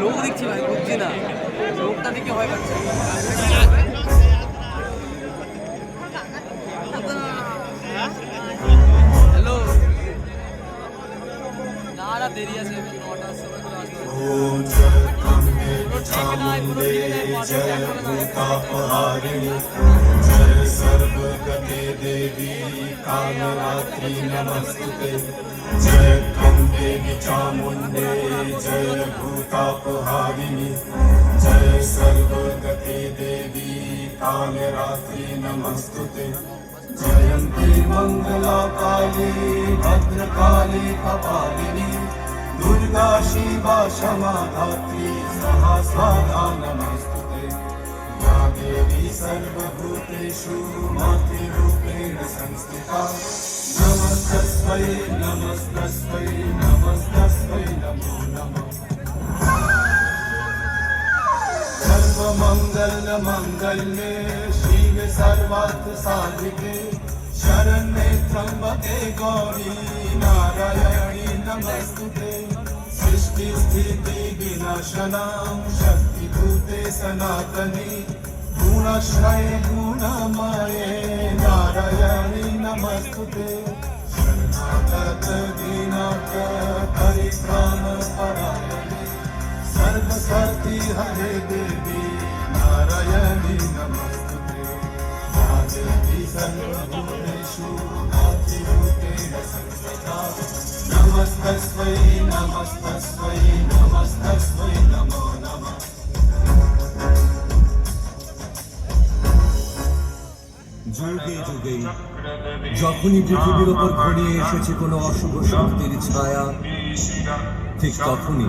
লোক দেখছি ভাই, বুঝছি না লোকটা দেখে ভয় পাচ্ছে। হ্যালো, না দেরি আছে, 9টার সময় করে আসবে। जय सर्वगते देवी कालरात्रि नमस्तुते जय त्वं देवी चामुण्डे जय भूतापहारिणि जय सर्वगते देवी कालरात्रि नमस्तुते जयन्ती मंगला काली भद्रकाली कपालिनी दुर्गा शिवा क्षमा धात्री सहस्रधा नमस्तुते या देवी सर्वभूतेषु मातृरूपेण संस्थिता नमस्तस्मै नमस्तस्मै नमस्तस्मै नमो नमः सर्वमङ्गलमङ्गल्ये शिवे सर्वार्थ साधिके शरण्ये त्र्यम्बके गौरी नारायणी नमस्तुते सृष्टि स्थिति विनाशनां शक्तिभूते सनातनी गुणाश्रये गुणमये नारायणी नमस्तुते शरणागत दीनार्थ परित्राण परायणे सर्वशक्ति हरे देवी नारायणी नमस्तुते या देवी सर्वभूतेषु मातृरूपेण संस्थिता नमस्तस्मै नमस्तस्मै नमस्तस्मै नमो नमः যুগে যুগে যখনই পৃথিবীর ওপর ঘনিয়ে এসেছে কোনো অশুভ শক্তির ছায়া, ঠিক তখনই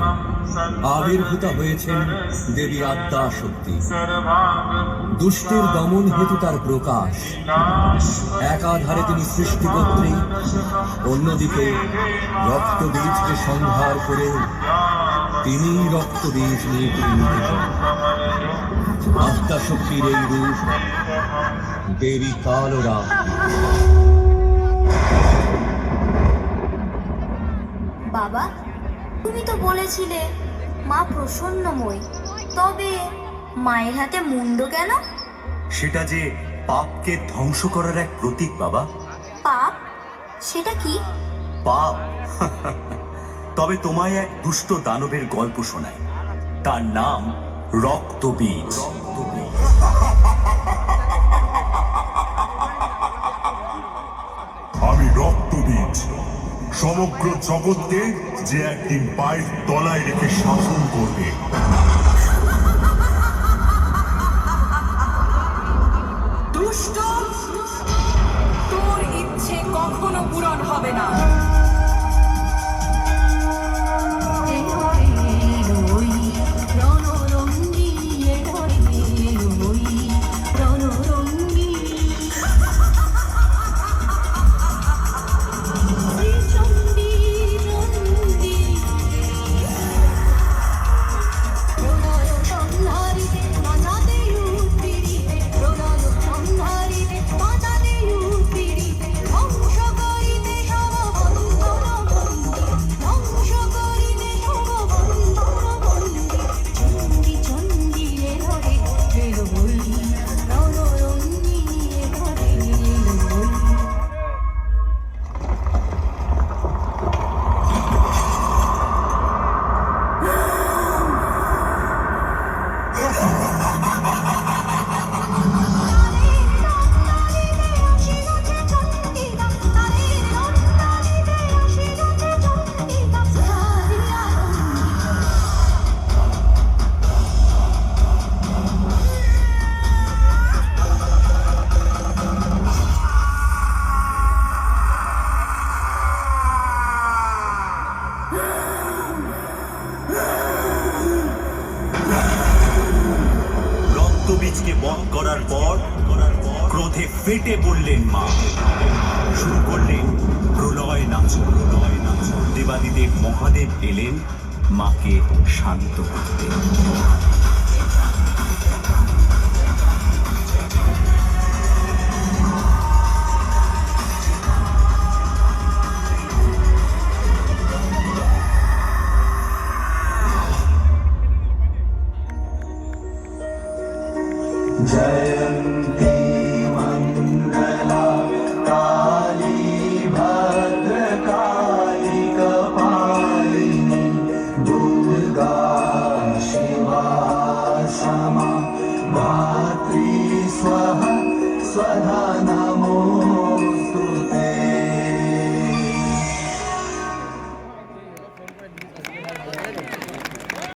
আবির্ভূতা হয়েছেন দেবী আদ্যা শক্তি। দুষ্টের দমন হেতু তার প্রকাশ। একাধারে তিনি সৃষ্টিকর্ত্রী, অন্যদিকে রক্তবীজকে সংহার করে তিনি রক্তবীজ নিয়ে পরিণত হন। আদ্যা শক্তির এই রূপ দেবী কালরা। বাবা, তুমি তো বলেছিলে মা প্রসন্নময়ী, তবে মায়ের হাতে মুন্ড কেন? সেটা যে পাপকে ধ্বংস করার এক প্রতীক বাবা। পাপ? সেটা কি? পাপ? তবে তোমায় এক দুষ্ট দানবের গল্প শোনায়। তার নাম রক্তবীজ। আমি রক্তবীজ, সমগ্র জগৎকে যে একদিন পায়ের তলায় রেখে শাসন করবে। দুষ্ট, তোর ইচ্ছে কখনো পূরণ হবে না। বীজকে বধ করার পর ক্রোধে ফেটে পড়লেন মা। শুরু করলেন প্রলয় নাচ। দেবাদিদেব মহাদেব এলেন মাকে শান্ত করতে। जयन्ती मङ्गला काली भद्रकाली कपालिनी दुर्गा शिवा क्षमा धात्री स्वधा